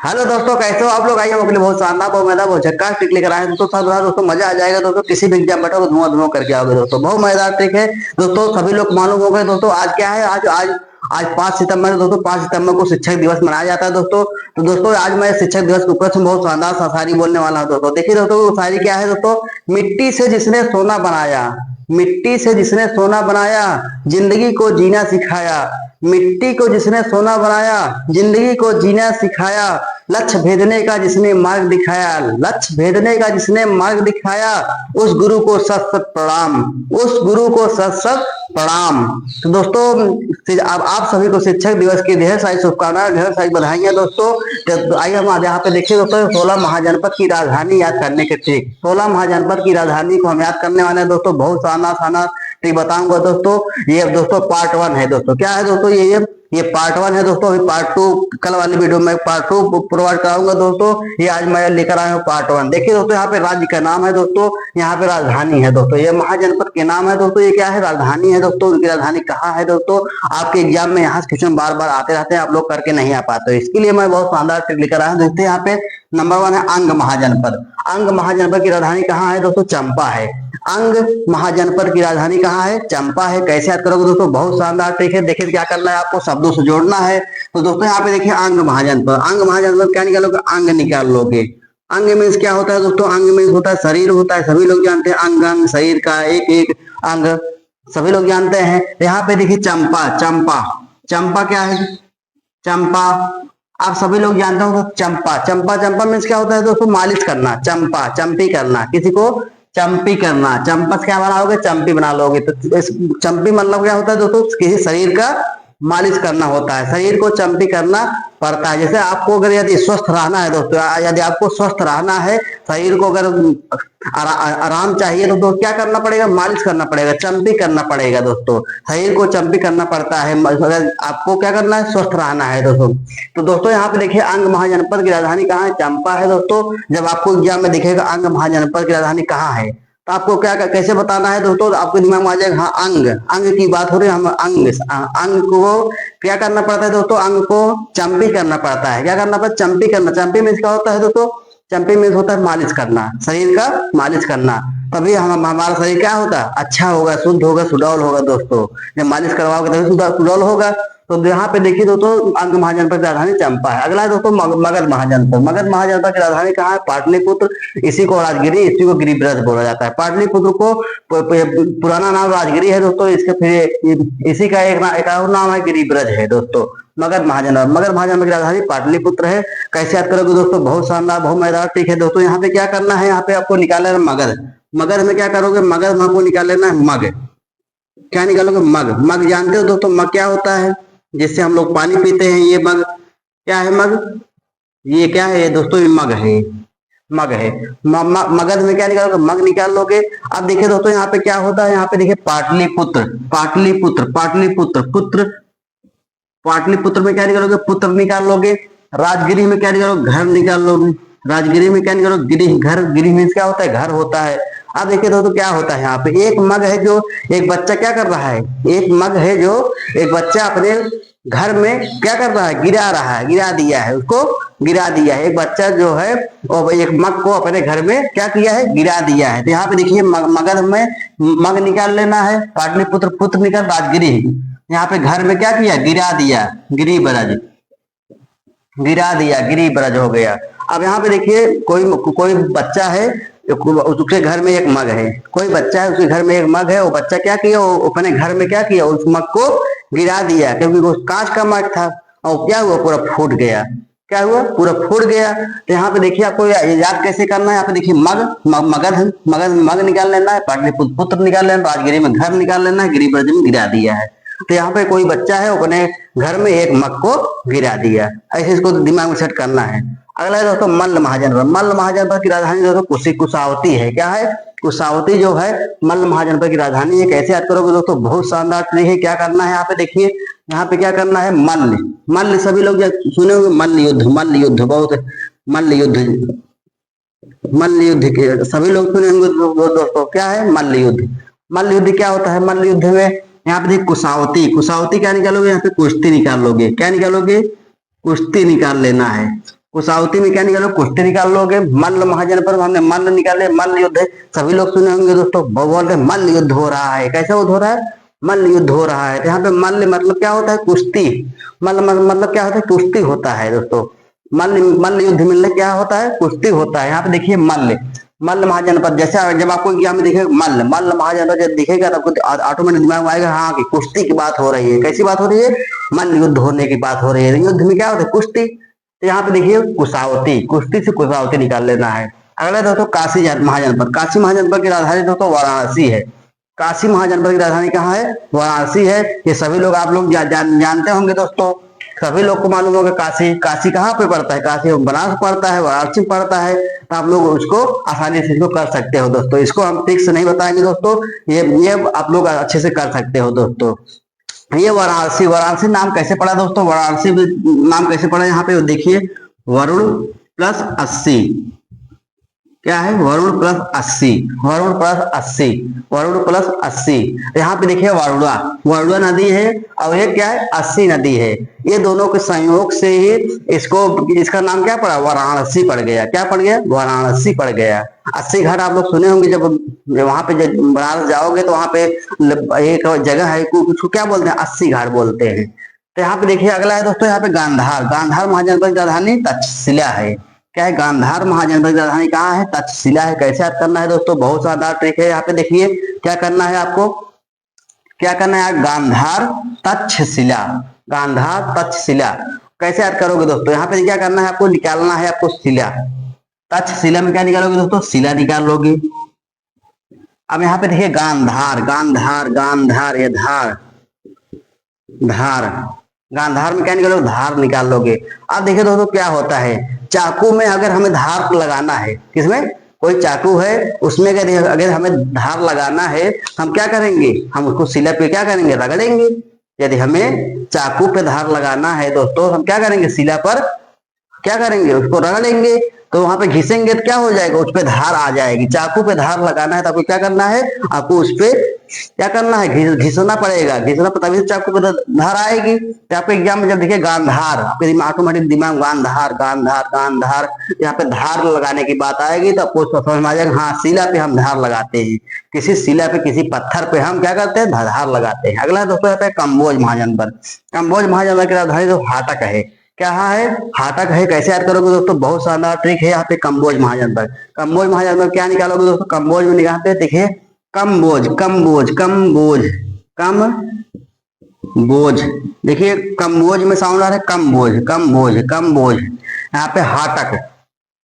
Hello दोस्तों, कैसे हो आप लोग? आइए हम अपने लिए बहुत शानदार, बहुत मजेदार, बहुत झक्कास ट्रिक लेकर आए हैं दोस्तों। साथ दोस्तों मजा आ जाएगा दोस्तों। किसी भी एग्जाम बैठोगे धुआं धुआं करके आओगे दोस्तों। बहुत मजेदार ट्रिक है दोस्तों। सभी लोग मालूम हो गए दोस्तों। आज क्या है? आज आज आज 5 सितंबर है दोस्तों। 5 सितंबर को शिक्षक दिवस मनाया जाता है दोस्तों। तो दोस्तों आज मैं शिक्षक दिवस के ऊपर से बहुत शानदार सा शायरी बोलने वाला हूँ दोस्तों। देखिए दोस्तों, वो शायरी क्या है दोस्तों? मिट्टी से जिसने सोना बनाया, मिट्टी से जिसने सोना बनाया, जिंदगी को जीना सिखाया। मिट्टी को जिसने सोना बनाया, जिंदगी को जीना सिखाया। लक्ष्य भेदने का जिसने मार्ग दिखाया, लक्ष्य भेदने का जिसने मार्ग दिखाया। उस गुरु को सत सत प्रणाम, उस गुरु को सत सत प्रणाम। तो दोस्तों अब आप सभी को शिक्षक दिवस की ढेर सारी शुभकामनाएं, ढेर सारी बधाइयां दोस्तों। तो आइए हम यहाँ पे देखिए दोस्तों, 16 महाजनपद की राजधानी याद करने के ट्रिक। 16 महाजनपद की राजधानी को हम याद करने वाले हैं दोस्तों। बहुत शानदार शानदार ट्रिक बताऊंगा दोस्तों। ये दोस्तों पार्ट 1 है दोस्तों। क्या है दोस्तों? ये पार्ट 1 है दोस्तों। अभी पार्ट 2 कल वाली वीडियो में पार्ट 2 प्रोवाइड कराऊंगा दोस्तों। ये आज मैं लेकर आया हूँ पार्ट 1। देखिए दोस्तों, यहाँ पे राज्य का नाम है दोस्तों, यहाँ पे राजधानी है दोस्तों। ये महाजनपद के नाम है दोस्तों। ये क्या है? राजधानी है दोस्तों। उनकी राजधानी कहाँ है दोस्तों? आपके एग्जाम में यहाँ से क्वेश्चन बार बार आते रहते हैं, आप लोग करके नहीं आ पाते। इसके लिए मैं बहुत शानदार ट्रिक लेकर आया हूँ। देखते हैं यहाँ पे नंबर 1 है अंग महाजनपद। अंग महाजनपद की राजधानी कहाँ है दोस्तों? चंपा है। अंग महाजनपद की राजधानी कहाँ है? चंपा है। कैसे याद करोगे दोस्तों? बहुत शानदार ट्रिक है। देखिए क्या करना है, आपको शब्दों से जोड़ना है। तो दोस्तों यहाँ पे देखिए अंग महाजनपद। अंग महाजनपद क्या निकालोगे? अंग निकाल लोगे। अंग मीन्स क्या होता है दोस्तों? अंग मीन्स होता है शरीर होता है। सभी लोग जानते हैं अंग, अंग शरीर का एक एक अंग सभी लोग जानते हैं। यहाँ पे देखिए चंपा, चंपा, चंपा क्या है? चंपा आप सभी लोग जानते हो। चंपा, चंपा, चंपा मीन्स क्या होता है दोस्तों? मालिश करना। चंपा चंपी करना, किसी को चंपी करना। चंपा से क्या बनाओगे? चंपी बना लोगे। तो इस चंपी मतलब क्या होता है दोस्तों? किसी शरीर का मालिश करना होता है, शरीर को चंपी करना पड़ता है। जैसे आपको अगर यदि स्वस्थ रहना है दोस्तों, यदि आपको स्वस्थ रहना है, शरीर को अगर आराम चाहिए तो क्या करना पड़ेगा? मालिश करना पड़ेगा, चंपी करना पड़ेगा दोस्तों। शरीर को चंपी करना पड़ता है अगर आपको क्या करना है? स्वस्थ रहना है दोस्तों। तो दोस्तों यहाँ पे देखिए अंग महाजनपद की राजधानी कहाँ है? चंपा है दोस्तों। जब आपको एग्जाम में दिखेगा अंग महाजनपद की राजधानी कहाँ है, तो आपको क्या कैसे बताना है दोस्तों? तो आपके दिमाग में आ जाएगा हाँ अंग, अंग की बात हो रही है। हम अंग, अंग को क्या करना पड़ता है दोस्तों? अंग को चंपी करना पड़ता है। क्या करना पड़ता है? चंपी करना। चंपी मीन्स क्या होता है दोस्तों? चंपी मीन्स होता है मालिश करना, शरीर का मालिश करना। तभी हमारा शरीर क्या होगा? अच्छा होगा, शुद्ध होगा, सुडौल होगा दोस्तों। जब मालिश करवाओगे तभी सुडौल होगा। तो यहाँ पे देखिए दोस्तों, अंग महाजनपद की राजधानी चंपा है। अगला है दोस्तों मगध महाजनपद। मगध महाजनपद की राजधानी कहाँ है? पाटलिपुत्र। इसी को राजगिरी, इसी को गिरिब्रज बोला जाता है। पाटलिपुत्र को पुराना नाम राजगिरी है दोस्तों। इसके फिर इसी का एक और नाम है गिरिब्रज है दोस्तों। मगध महाजनपद, मगध महाजनपद की राजधानी पाटलिपुत्र है। कैसे याद करोगे दोस्तों? बहुत शानदार, बहुत मजेदार ट्रिक है दोस्तों। यहाँ पे क्या करना है? यहाँ पे आपको निकालना है मगध। मगध में क्या करोगे? मगध में आपको निकाल लेना है मग। क्या निकालोगे? मग। मग जानते हो दोस्तों मग क्या होता है? जिससे हम लोग पानी पीते हैं। ये मग क्या है? मग। ये क्या है दोस्तों? ये मग है, मग है। मगध में क्या निकालोगे? मग निकाल लोगे। अब देखिए दोस्तों यहाँ पे क्या होता है? यहाँ पे देखिए पाटलिपुत्र, पाटलिपुत्र, पाटलिपुत्र, पुत्र। पाटलिपुत्र में क्या निकालोगे? पुत्र निकाल लोगे। राजगिरी में क्या निकालोगे? घर निकाल लोगे। राजगिरी में क्या निकालोगे? गिरी, घर। गिरी मीन्स क्या होता है? घर होता है। अब देखिए दोस्तों क्या होता है? यहाँ पे एक मग है, जो एक बच्चा क्या कर रहा है? एक मग है जो एक बच्चा अपने घर में क्या कर रहा है? गिरा रहा है, गिरा दिया है, उसको गिरा दिया है। एक बच्चा जो है वो एक मग को अपने घर में क्या किया है? गिरा दिया है। तो यहाँ पे देखिए मगध में मग निकाल लेना है, पाटलिपुत्र पुत्र निकाल, राजगिरी। यहाँ पे घर में क्या किया? गिरा दिया, गिरिब्रज, गिरा दिया, गिरिब्रज हो गया। अब यहाँ पे देखिए कोई बच्चा है, उसके घर में एक मग है। कोई बच्चा है, उसके घर में एक मग है। वो बच्चा क्या किया? वो अपने घर में क्या किया? उस मग को गिरा दिया, क्योंकि वो कांच का मग था। और क्या हुआ? पूरा फूट गया। क्या हुआ? पूरा फूट गया। तो यहाँ पे देखिए आपको याद कैसे करना है? यहाँ पे देखिए मगध, मगध में मग निकाल लेना है, पाटलिपुत्र पुत्र निकाल लेना, राजगिरी में घर निकाल लेना है, गिरिब्रज में गिरा दिया है। तो यहाँ पे कोई बच्चा है, अपने घर में एक मग को गिरा दिया। ऐसे इसको दिमाग में सेट करना है। अगला है दोस्तों मल्ल महाजनपद। मल्ल महाजनपद की राजधानी दोस्तों कुशावती है। क्या है? कुशावती जो है मल्ल महाजनपद की राजधानी है। कैसे याद करोगे दोस्तों? बहुत शानदार ट्रिक है। क्या करना है? यहाँ पे देखिए, यहाँ पे क्या करना है? मल्ल, मल्ल सभी लोग सुने होंगे, मल्ल युद्ध, मल्ल युद्ध, बहुत मल्ल युद्ध, मल्ल युद्ध के सभी लोग सुने होंगे दोस्तों। क्या है? मल्ल युद्ध। मल्ल युद्ध क्या होता है? मल्ल युद्ध में यहाँ पे देखिए कुशावती, कुशावती क्या निकालोगे? यहाँ पे कुश्ती निकाल लोगे। क्या निकालोगे? कुश्ती निकाल लेना है। कुशावती में क्या निकालो, कुश्ती निकाल लोगे। मल्ल महाजनपद हमने मल्ल निकाले, मल्ल युद्ध है, सभी लोग सुने होंगे दोस्तों। बोलते मल्ल युद्ध हो रहा है, कैसा युद्ध हो रहा है, मल्ल युद्ध हो रहा है। तो यहाँ पे मल्ल मतलब क्या होता है, कुश्ती। मल्ल मतलब क्या होता है, कुश्ती होता है दोस्तों। मल्ल मल्ल युद्ध में क्या होता है, कुश्ती होता है। यहाँ पे देखिए मल्ल, मल्ल महाजनपद, जैसे जब आपको एग्जाम में दिखेगा मल्ल मल्ल महाजनपद जब दिखेगा तो आपको ऑटोमेटिक दिमाग में आएगा हाँ कि कुश्ती की बात हो रही है। कैसी बात हो रही है, मल्ल युद्ध होने की बात हो रही है। युद्ध में क्या होता है, कुश्ती। तो यहाँ पे देखिए कुशावती, कुश्ती से कुशावती निकाल लेना है। अगला दोस्तों काशी महाजनपद, काशी महाजनपद की राजधानी दोस्तों वाराणसी है। काशी महाजनपद की राजधानी कहाँ है, वाराणसी है। ये सभी लोग आप लोग जानते होंगे दोस्तों, सभी लोग को मालूम होगा। काशी, काशी कहाँ पे पड़ता है, काशी बनारस पड़ता है, वाराणसी पड़ता है। तो आप लोग उसको आसानी से इसको कर सकते हो दोस्तों। इसको हम ठीक से नहीं बताएंगे दोस्तों, ये आप लोग अच्छे से कर सकते हो दोस्तों। ये वाराणसी, वाराणसी नाम कैसे पड़ा दोस्तों, वाराणसी नाम कैसे पड़ा, यहाँ पे देखिए वरुण प्लस 80, क्या है, Varun plus 80, Varun plus 80, Varun plus 80। यहाँ पे देखिए वरुणा, वरुणा नदी है और ये क्या है, 80 नदी है। ये दोनों के संयोग से ही इसको, इसका नाम क्या पड़ा, वाराणसी पड़ गया। क्या पड़ गया, वाराणसी पड़ गया। 80 घाट आप लोग सुने होंगे, जब वहां पे बनारस जाओगे तो वहां पे एक जगह है, उसको क्या बोलते हैं, 80 घाट बोलते हैं। तो यहाँ पे देखिए अगला है दोस्तों, यहाँ पे गांधार, गांधार महाजनपद की राजधानी तक्षशिला है। क्या है, गांधार महाजनपद की राजधानी कहाँ है, तक्षशिला है। कैसे याद करना है दोस्तों, बहुत शानदार ट्रिक है। यहाँ पे देखिए क्या करना है आपको, क्या करना है, गांधार तक्षशिला, गांधार तक्षशिला। कैसे याद करोगे दोस्तों, यहाँ पे क्या करना है आपको, निकालना है आपको शिला। तक्षशिला में क्या निकालोगे दोस्तों, शिला निकाल लोगे। अब यहाँ पे देखिए गांधार, गांधार गांधार, ये धार, धार, गांधार में क्या निकालोगे, धार निकाल लोगे। अब देखिए दोस्तों क्या होता है, चाकू में अगर हमें धार लगाना है, किसमें, कोई चाकू है उसमें अगर हमें धार लगाना है, हम क्या करेंगे, हम उसको सिला पे क्या करेंगे, रगड़ेंगे। यदि हमें चाकू पे धार लगाना है दोस्तों, हम क्या करेंगे, सिला पर क्या करेंगे, उसको रगड़ेंगे। तो वहां पे घिसेंगे तो क्या हो जाएगा, उस पे धार आ जाएगी। चाकू पे धार लगाना है तो आपको क्या करना है, आपको उस पे क्या करना है, घिसना पड़ेगा, घिसना तभी चाकू पे धार आएगी। तो आपके एग्जाम में जब देखिए गांधार, आपके ऑटोमेटिक दिमाग गांधार गांधार गांधार, यहाँ पे धार लगाने की बात आएगी तो आपको समझ में आ जाएगा हाँ शिला पे हम धार लगाते हैं, किसी शिला पे किसी पत्थर पे हम क्या करते हैं, धार लगाते हैं। अगला दोस्तों यहाँ पे कम्बोज महाजनपद, कम्बोज महाजनपद की राजधानी तो हाटक है। क्या है, हाटक है। कैसे याद करोगे दोस्तों, बहुत शानदार ट्रिक है। यहाँ पे कम्बोज महाजनपद, कम्बोज महाजनपद क्या निकालोगे दोस्तों, कम्बोज में निकालते हैं, देखिए कम्बोज, कम्बोज, कम्बोज, कम बोझ, देखिए कम्बोज में साउंड आ रहा है, कम्बोज, कम्बोज, कम्बोज। यहाँ पे हाटक,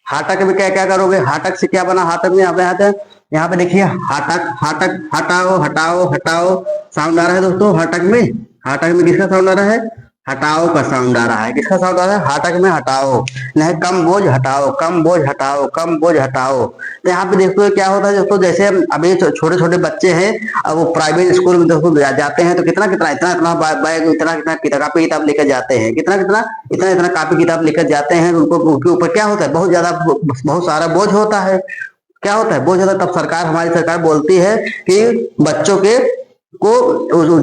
हाटक में क्या क्या करोगे, हाटक से क्या बना, हाटक में यहाँ पे आते हैं, यहाँ पे देखिए हाटक, हाटक, हटाओ हटाओ हटाओ, साउंड आ रहा है दोस्तों हाटक में। हाटक में किसका साउंड आ रहा है, हटाओ का साउंड आ रहा है। किसका साउंड आ रहा है, हाटक में हटाओ, नहीं कम बोझ हटाओ, कम बोझ हटाओ, कम बोझ हटाओ। तो यहाँ पे देखो क्या होता है दोस्तों, जैसे अभी छोटे छोटे बच्चे हैं, अब वो प्राइवेट स्कूल में दोस्तों जाते हैं तो कितना कितना इतना इतना बैग, इतना कितना कापी किताब लेकर जाते हैं, कितना कितना इतना इतना कापी किताब लेकर जाते हैं। उनको उनके ऊपर क्या होता है, बहुत ज्यादा, बहुत सारा बोझ होता है। क्या होता है, बोझ होता है। तब सरकार, हमारी सरकार बोलती है कि बच्चों के को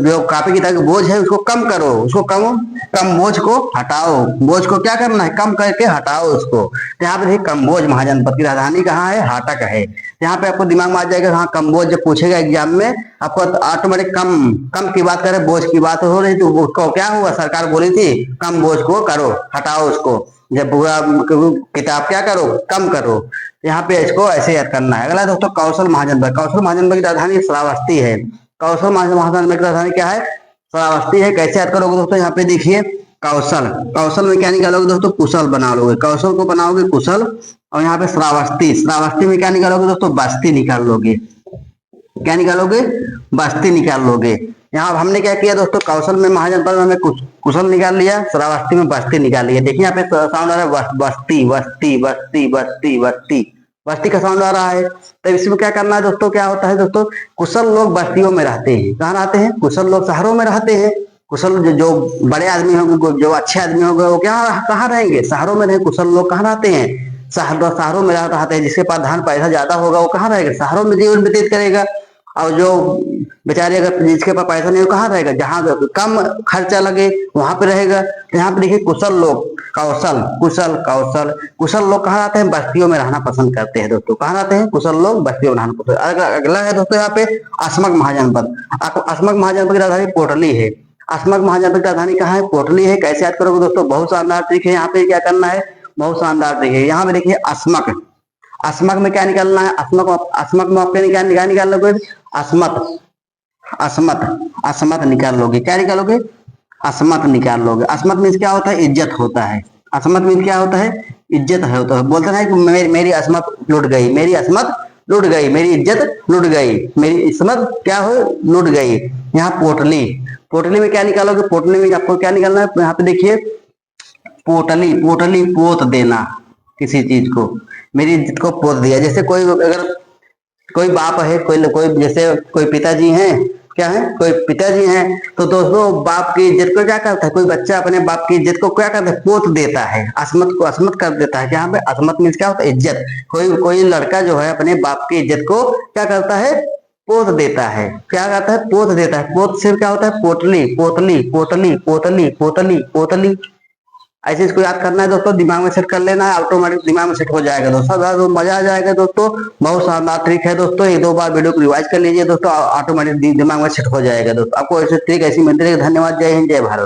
जो कापी किताब बोझ है उसको कम करो, उसको कम कम बोझ को हटाओ, बोझ को क्या करना है, कम करके हटाओ उसको। यहाँ पे देखिए कम्बोज महाजनपद की राजधानी कहाँ है, हाटक है। यहाँ पे आपको दिमाग में आ जाएगा हाँ कम्बोज, जब पूछेगा एग्जाम में आपको ऑटोमेटिक कम कम की बात करे, बोझ की बात हो रही, तो उसको क्या हुआ, सरकार बोली थी कम बोझ को करो, हटाओ उसको, जब पूरा किताब क्या करो, कम करो। यहाँ पे इसको ऐसे याद करना है। अगला दोस्तों कौशल महाजनपद, कौशल महाजनपद की राजधानी श्रावस्ती है। कौशल महाजनपद की राजधानी क्या है, श्रावस्ती है। कैसे याद करोगे दोस्तों, यहाँ पे देखिए कौशल, कौशल में क्या निकालोगे दोस्तों, कुशल बनाओगे, कौशल को बनाओगे कुशल। और यहाँ पे श्रावस्ती, श्रावस्ती में क्या निकालोगे दोस्तों, बस्ती निकाल लोगे। क्या निकालोगे, बस्ती निकाल लोगे। यहाँ हमने क्या किया दोस्तों, कौशल में महाजनपद में हमें कुशल निकाल लिया, श्रावस्ती में बस्ती निकाल लिया। देखिए यहाँ पे साउंड आ रहा है बस्ती बस्ती बस्ती बस्ती बस्ती, बस्ती का साउंड आ रहा है। तो इसमें क्या करना है दोस्तों, क्या होता है दोस्तों, कुशल लोग बस्तियों में रहते हैं। कहाँ रहते हैं, कुशल लोग शहरों में रहते हैं। कुशल जो बड़े आदमी होंगे, जो अच्छे आदमी होंगे, वो क्या कहाँ रहेंगे, शहरों में रहेंगे। कुशल लोग कहाँ रहते हैं, शहरों में रहते हैं। जिसके पास धन पैसा ज्यादा होगा वो कहाँ रहेगा, शहरों में जीवन व्यतीत करेगा। और जो बेचारे अगर जिसके पास पैसा नहीं हो कहाँ रहेगा, जहाँ कम खर्चा लगे वहां पे रहेगा। तो यहाँ पे देखिए कुशल लोग, कौशल, कुशल कौशल, कुशल लोग कहाँ रहते हैं, बस्तियों में रहना पसंद करते हैं दोस्तों। कहाँ रहते हैं कुशल लोग, बस्तियों में रहना पसंद। अगला है दोस्तों यहाँ पे अस्मक महाजनपद। अस्मक महाजनपद की राजधानी पोटली है। अस्मक महाजनपद की राजधानी कहाँ है, पोटली है। कैसे याद करोगे दोस्तों, बहुत शानदार ट्रिक है। यहाँ पे क्या करना है, बहुत शानदार ट्रिक है। यहाँ पे देखिए अस्मक, अस्मक में क्या निकालना है, अस्मक, अस्मक में आपके क्या निकाल लोगे, अस्मत, अस्मत, अस्मत निकाल लोगे। क्या निकालोगे, अस्मत निकाल लोगे। अस्मत मीन्स क्या होता है, इज्जत होता है। अस्मत मीन्स क्या होता है, इज्जत है होता है। बोलते हैं कि मेरी अस्मत लुट गई, मेरी अस्मत लुट गई, मेरी इज्जत लुट गई, मेरी इस्मत क्या हो, लुट गई। यहाँ पोटली, पोटली में क्या निकालोगे, पोटली में आपको क्या निकालना है, यहाँ पे देखिए पोटली, पोटली पोत देना किसी चीज को, मेरी इज्जत को पोत दिया। जैसे कोई अगर कोई बाप है, कोई जैसे कोई पिताजी हैं, क्या है, कोई पिताजी हैं, तो दोस्तों बाप की इज्जत को क्या करता है, कोई बच्चा अपने बाप की इज्जत को क्या करता है, पोत देता है, अस्मत को अस्मत कर देता है। यहाँ पे अस्मत मीन्स क्या होता है, इज्जत। कोई लड़का जो है अपने बाप की इज्जत को क्या करता है, पोत देता है। क्या करता है, पोत देता है। पोत से क्या होता है, पोटली, पोतली, पोतली, पोतली, पोतली, पोतली। ऐसे इसको याद करना है दोस्तों, दिमाग में सेट कर लेना है, ऑटोमेटिक दिमाग में सेट हो जाएगा दोस्तों। तो मजा आ जाएगा दोस्तों, बहुत शानदार ट्रिक है दोस्तों। एक दो बार वीडियो को रिवाइज कर लीजिए दोस्तों, ऑटोमेटिक दिमाग में सेट हो जाएगा दोस्तों। आपको ऐसे ट्रिक ऐसी मिलती है। धन्यवाद, जय हिंद, जय भारत।